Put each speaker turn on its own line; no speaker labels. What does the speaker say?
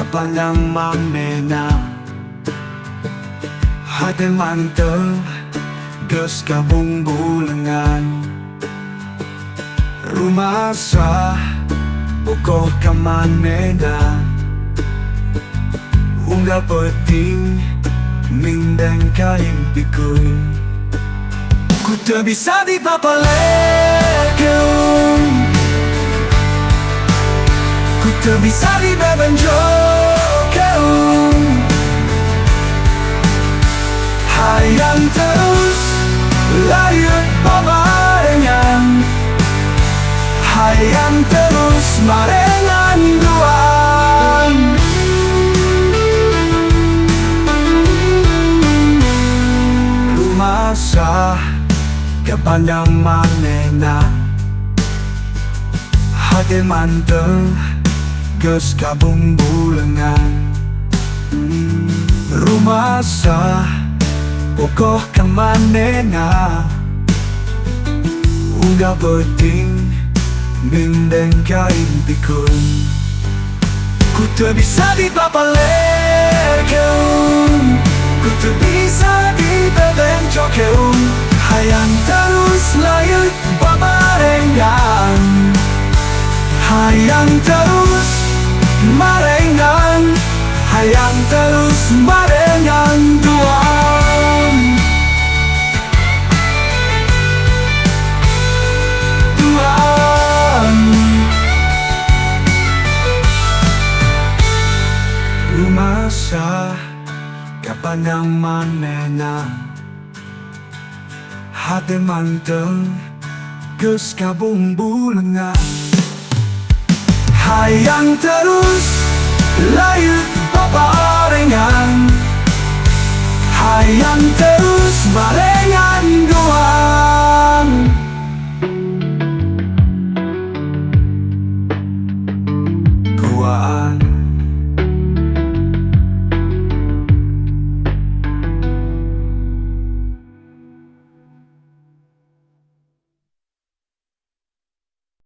Kapanang mamena hati mantel ges kabung bulangan rumah sa ukoh kamanena unggal penting mindeng kaimpiku ku tak bisa dipapalekeun ku tak bisa dibebenjokeun hayang terus layut babarengan hayang terus marengan duaan rumah sah kepandang manena hati manteng ges kabung bulangan rumah sah ukoh kamanena unggal penting mindeng kaimpikun ku tak bisa dipapalekeun ku tak bisa dibebenjokeun hayang terus layut babarengan hayang terus marengan hayang terus marengan duaan duaan rumah sah kapanang manena hati manteng ges kabung bulangan hayang terus layut babarengan hayang terus